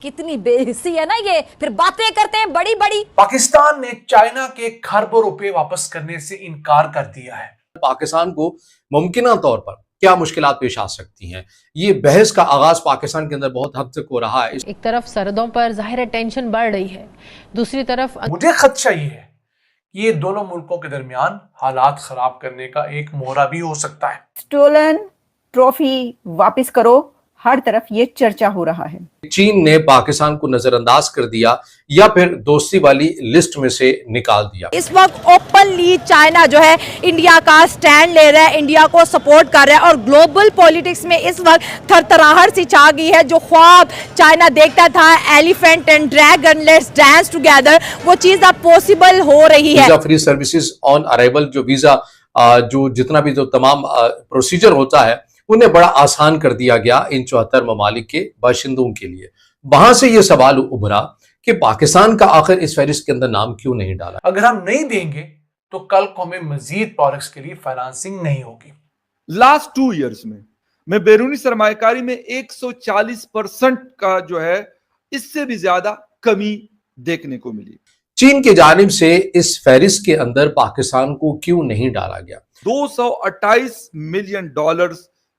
कितनी बेहिस्सी है ना ये, फिर बातें करते हैं बड़ी बड़ी। पाकिस्तान ने चाइना के खरबों रुपए वापस करने से इनकार कर दिया है। पाकिस्तान को मुमकिना तौर पर क्या मुश्किलात पेश आ सकती हैं, ये बहस का आगाज पाकिस्तान के अंदर बहुत हद तक हो रहा है। एक तरफ सरहदों पर जाहिर टेंशन बढ़ रही है, दूसरी तरफ मुझे खदशा ये है कि ये दोनों मुल्कों के दरमियान हालात खराब करने का एक मोहरा भी हो सकता है। स्टोलन ट्रॉफी वापस करो, हर तरफ ये चर्चा हो रहा है। चीन ने पाकिस्तान को नजरअंदाज कर दिया या फिर दोस्ती वाली लिस्ट में से निकाल दिया। इस वक्त ओपनली चाइना जो है इंडिया का स्टैंड ले रहा है, इंडिया को सपोर्ट कर रहा है और ग्लोबल पॉलिटिक्स में इस वक्त थरथराहट सी छा गई है। जो ख्वाब चाइना देखता था elephant and dragon let's dance together, वो चीज अब पॉसिबल हो रही है। Visa free services on arrival, जो वीजा जो जितना भी जो तमाम प्रोसीजर होता है उन्हें बड़ा आसान कर दिया गया इन 74 ममालिक के बाशिंदों के लिए। वहां से ये सवाल उभरा कि पाकिस्तान का आखिर इस फहरिस्त के अंदर नाम क्यों नहीं डाला। अगर हम नहीं देंगे तो कल को हमें मजीद प्रोडक्ट्स के लिए फाइनेंसिंग नहीं होगी। लास्ट 2 इयर्स में बैरूनी सरमायाकारी में 140% का जो है इससे भी ज्यादा कमी देखने को मिली। चीन की जानिब से इस फहरिस्त के अंदर पाकिस्तान को क्यों नहीं डाला गया। $228 मिलियन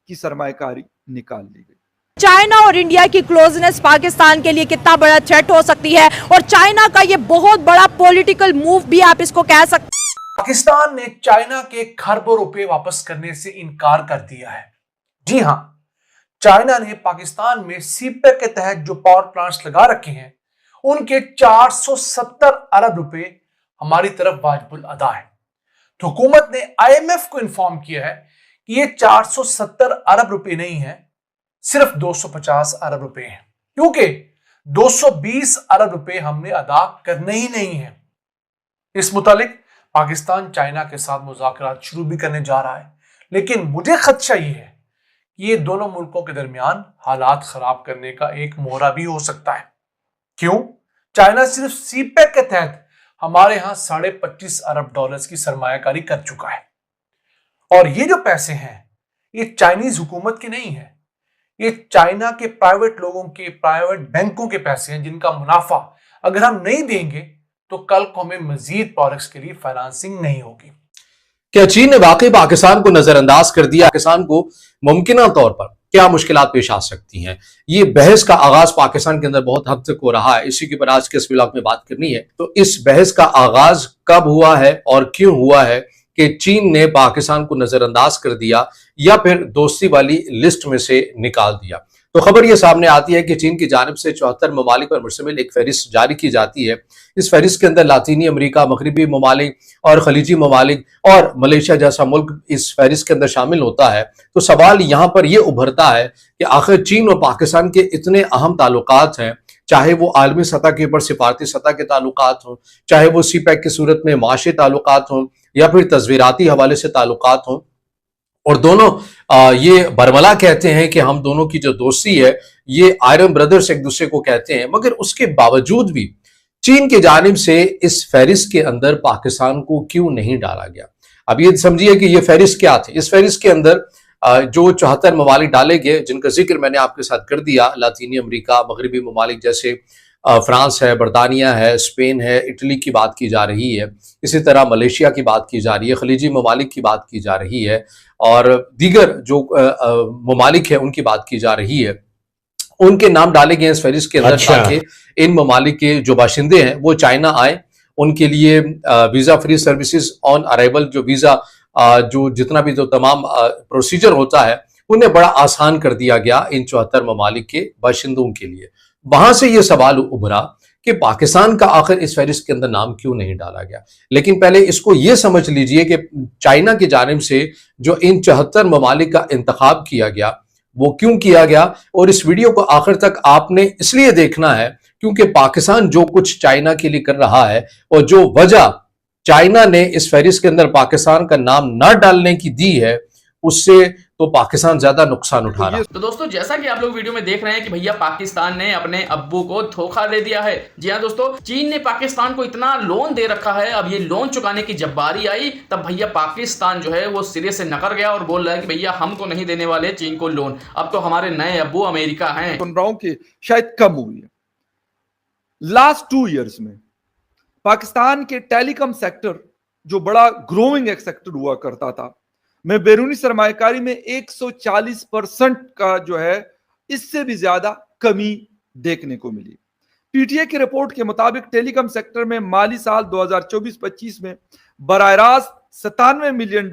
की सरमायाकारी निकाल ली गई। चाइना और इंडिया की क्लोजनेस पाकिस्तान के लिए कितना बड़ा थ्रेट हो सकती है और चाइना का ये बहुत बड़ा पॉलिटिकल मूव भी आप इसको कह सकते हैं। पाकिस्तान ने चाइना के खरबों रुपए वापस करने से इनकार कर दिया है। जी हां, चाइना ने पाकिस्तान में सीपेक के तहत जो पावर प्लांट्स लगा रखे हैं उनके 470 अरब रुपए हमारी तरफ वाजिबुल अदा है। तो हुकूमत ने IMF को इन्फॉर्म किया है कि ये 470 अरब रुपए नहीं है, सिर्फ 250 अरब रुपए हैं, क्योंकि 220 अरब रुपए हमने अदा करने ही नहीं है। इस मुतालिक पाकिस्तान चाइना के साथ मुज़ाकरात शुरू भी करने जा रहा है, लेकिन मुझे खदशा ये है कि ये दोनों मुल्कों के दरमियान हालात खराब करने का एक मोहरा भी हो सकता है। क्यों? चाइना सिर्फ सीपेक के तहत हमारे यहां $25.5 अरब की सरमायाकारी कर चुका है और ये जो पैसे हैं ये चाइनीज हुकूमत के नहीं है, ये चाइना के प्राइवेट लोगों के, प्राइवेट बैंकों के पैसे हैं जिनका मुनाफा अगर हम नहीं देंगे तो कल को हमें मजीद प्रोडक्ट्स के लिए फाइनेंसिंग नहीं होगी। क्या चीन ने वाकई पाकिस्तान को नजरअंदाज कर दिया? पाकिस्तान को मुमकिना तौर पर क्या मुश्किलात पेश आ सकती हैं, ये बहस का आगाज पाकिस्तान के अंदर बहुत हद तक हो रहा है। इसी के ऊपर आज के इस व्लॉग में बात करनी है। तो इस बहस का आगाज कब हुआ है और क्यों हुआ है कि चीन ने पाकिस्तान को नजरअंदाज कर दिया या फिर दोस्ती वाली लिस्ट में से निकाल दिया। तो खबर ये सामने आती है कि चीन की जानिब से 74 ममालिक पर मुश्तमिल एक फहरिस्त जारी की जाती है। इस फहरिस्त के अंदर लातीनी अमेरिका, मगरबी ममालिक और खलीजी ममालिक और मलेशिया जैसा मुल्क इस फहरिस्त के अंदर शामिल होता है। तो सवाल यहाँ पर यह उभरता है कि आखिर चीन और पाकिस्तान के इतने अहम ताल्लुकात हैं, चाहे वो आलमी सतह के ऊपर सिफारती सतह के ताल्लुकात हों, चाहे वो सीपैक की सूरत में माशी ताल्लुकात हों या फिर तस्वीराती हवाले से ताल्लुकात हों, और दोनों ये बरमला कहते हैं कि हम दोनों की जो दोस्ती है ये आयरन ब्रदर्स एक दूसरे को कहते हैं, मगर उसके बावजूद भी चीन की जानिब से इस फहरिस्त के अंदर पाकिस्तान को क्यों नहीं डाला गया। अब ये समझिए कि ये फहरिस्त क्या थे। इस फहरिस्त के अंदर जो 74 ममालिक डाले गए जिनका जिक्र मैंने आपके साथ कर दिया, लातीनी अमेरिका, मगरबी ममालिक जैसे फ्रांस है, बरतानिया है, स्पेन है, इटली की बात की जा रही है, इसी तरह मलेशिया की बात की जा रही है, खलीजी ममालिक की बात की जा रही है और दीगर जो ममालिक है उनकी बात की जा रही है। उनके नाम डाले गए इस फहरिस्त के अंदर ताकि इन ममालिक के जो बाशिंदे हैं वो चाइना आए, उनके लिए visa free services on arrival, जो वीजा जो जितना भी जो तमाम प्रोसीजर होता है उन्हें बड़ा आसान कर दिया गया इन 74 ममालिक के बाशिंदों के लिए। वहां से ये सवाल उभरा कि पाकिस्तान का आखिर इस फहरिस्त के अंदर नाम क्यों नहीं डाला गया। लेकिन पहले इसको ये समझ लीजिए कि चाइना की जानिब से जो इन 74 ममालिक का इंतखाब किया गया वो क्यों किया गया, और इस वीडियो को आखिर तक आपने इसलिए देखना है क्योंकि पाकिस्तान जो कुछ चाइना के लिए कर रहा है और जो वजह चाइना ने इस फहरिस्त के अंदर पाकिस्तान का नाम न डालने की दी है उससे तो पाकिस्तान ज्यादा नुकसान उठा रहा है। तो दोस्तों जैसा कि आप लोग वीडियो में देख रहे हैं कि भैया पाकिस्तान ने अपने अब्बू को धोखा दे दिया है। जी हाँ दोस्तों, चीन ने पाकिस्तान को इतना लोन दे रखा है, अब ये लोन चुकाने की जब बारी आई तब भैया पाकिस्तान जो है वो सिरे से नकर गया और बोल रहा है कि भैया हम तो नहीं देने वाले चीन को लोन, अब तो हमारे नए अब्बू अमेरिका हैं। सुन रहा हूं कि शायद कम हुई है, लास्ट 2 इयर्स में पाकिस्तान के टेलीकॉम सेक्टर जो बड़ा ग्रोइंग एक सेक्टर हुआ करता था, में बैरूनी सरमायाकारी में 140% का जो है इससे भी ज्यादा कमी देखने को मिली। पीटीए की रिपोर्ट के मुताबिक टेलीकॉम सेक्टर में माली साल 2024-25 में बराह रास्त $97 मिलियन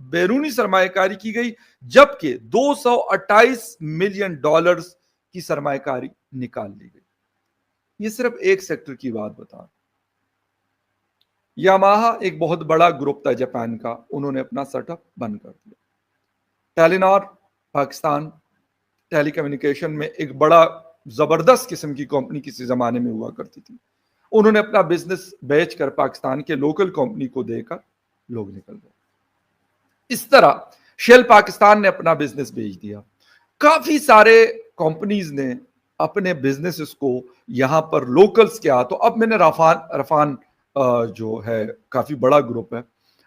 बैरूनी सरमायाकारी की गई, जबकि $228 मिलियन की सरमायाकारी निकाल ली गई। ये सिर्फ एक सेक्टर की बात बता। यामाहा एक बहुत बड़ा ग्रुप था जापान का, उन्होंने अपना सेटअप बंद कर दिया। टेलीनॉर पाकिस्तान टेलीकम्युनिकेशन में एक बड़ा जबरदस्त किस्म की कंपनी किसी जमाने में हुआ करती थी, उन्होंने अपना बिजनेस बेचकर पाकिस्तान के लोकल कंपनी को देकर लोग निकल गए। इस तरह शेल पाकिस्तान ने अपना बिजनेस बेच दिया। काफी सारे कंपनीज ने अपने बिजनेसेस को यहां पर लोकल्स के तो अब मैंने रफान जो है काफी बड़ा ग्रुप है,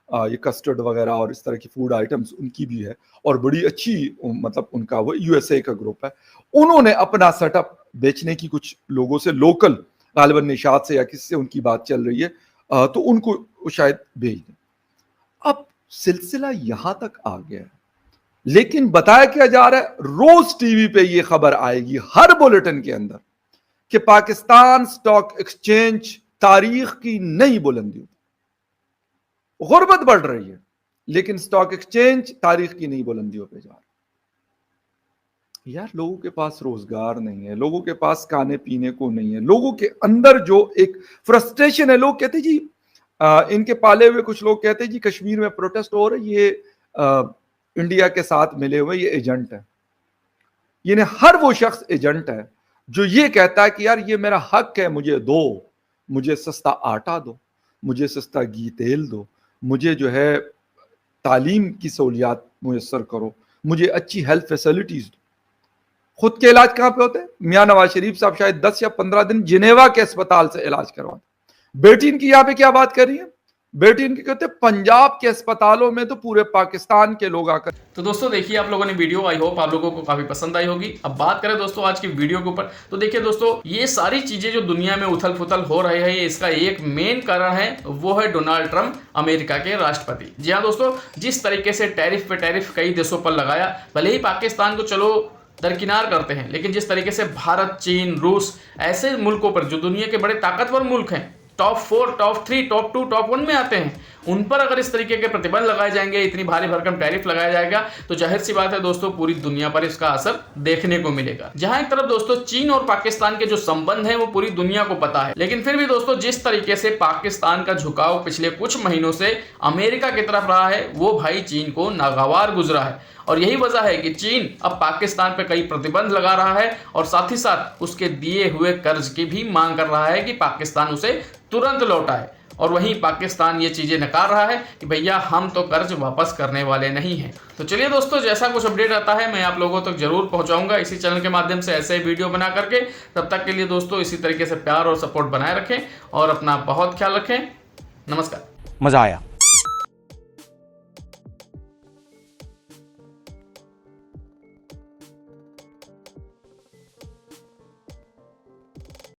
ये कस्टर्ड वगैरह और इस तरह की फूड आइटम्स उनकी भी है और बड़ी अच्छी, मतलब उनका वो यूएसए का ग्रुप है, उन्होंने अपना सेटअप बेचने की कुछ लोगों से लोकल गालिबन निशात से या किसी से उनकी बात चल रही है, तो उनको शायद भेज दें। अब सिलसिला यहां तक आ गया है, लेकिन बताया क्या जा रहा है, रोज टीवी पे ये खबर आएगी हर बुलेटिन के अंदर कि पाकिस्तान स्टॉक एक्सचेंज तारीख की नई बुलंदी, गुर्बत बढ़ रही है लेकिन स्टॉक एक्सचेंज तारीख की नई बुलंदियों पे जा रहा है। यार लोगों के पास रोजगार नहीं है, लोगों के पास खाने पीने को नहीं है, लोगों के अंदर जो एक फ्रस्ट्रेशन है, लोग कहते जी इनके पाले हुए कुछ लोग कहते जी कश्मीर में प्रोटेस्ट हो रहे, ये इंडिया के साथ मिले हुए ये एजेंट है। यानी हर वो शख्स एजेंट है जो ये कहता है कि यार ये मेरा हक है, मुझे दो, मुझे सस्ता आटा दो, मुझे सस्ता घी तेल दो, मुझे जो है तालीम की सहूलियात मुयस्सर करो, मुझे अच्छी हेल्थ फैसिलिटीज दो। खुद के इलाज कहाँ पे होते हैं? मियां नवाज शरीफ साहब शायद 10 या 15 दिन जिनेवा के अस्पताल से इलाज करवाते। बेटी इनकी यहाँ पे क्या बात कर रही है, बेटी इनकी कहते पंजाब के अस्पतालों में तो पूरे पाकिस्तान के लोग आकर। तो दोस्तों देखिए आप लोगों ने वीडियो, आई होप आप लोगों को काफी पसंद आई होगी। अब बात करें दोस्तों आज की वीडियो के ऊपर, तो देखिए दोस्तों ये सारी चीजें जो दुनिया में उथल पुथल हो रहे हैं, इसका एक मेन कारण है, वो है डोनाल्ड ट्रंप, अमेरिका के राष्ट्रपति। जी हाँ दोस्तों, जिस तरीके से टैरिफ पे टैरिफ कई देशों पर लगाया, भले ही पाकिस्तान को चलो दरकिनार करते हैं, लेकिन जिस तरीके से भारत, चीन, रूस ऐसे मुल्कों पर जो दुनिया के बड़े ताकतवर मुल्क हैं, टॉप 4, टॉप 3, टॉप 2, टॉप 1 में आते हैं, उन पर अगर इस तरीके के प्रतिबंध लगाए जाएंगे, इतनी भारी भरकम टैरिफ लगाया जाएगा, तो जाहिर सी बात है दोस्तों पूरी दुनिया पर इसका असर देखने को मिलेगा। जहां एक तरफ दोस्तों चीन और पाकिस्तान के जो संबंध हैं वो पूरी दुनिया को पता है, लेकिन फिर भी दोस्तों जिस तरीके से पाकिस्तान का झुकाव पिछले कुछ महीनों से अमेरिका की तरफ रहा है, वो भाई चीन को नागवार गुजरा है। और यही वजह है कि चीन अब पाकिस्तान पर कई प्रतिबंध लगा रहा है और साथ ही साथ उसके दिए हुए कर्ज की भी मांग कर रहा है कि पाकिस्तान उसे तुरंत लौटाए। और वहीं पाकिस्तान ये चीजें नकार रहा है कि भैया हम तो कर्ज वापस करने वाले नहीं हैं। तो चलिए दोस्तों, जैसा कुछ अपडेट आता है मैं आप लोगों तक जरूर पहुंचाऊंगा इसी चैनल के माध्यम से, ऐसे वीडियो बना करके। तब तक के लिए दोस्तों इसी तरीके से प्यार और सपोर्ट बनाए रखें और अपना बहुत ख्याल रखें। नमस्कार। मजा आया।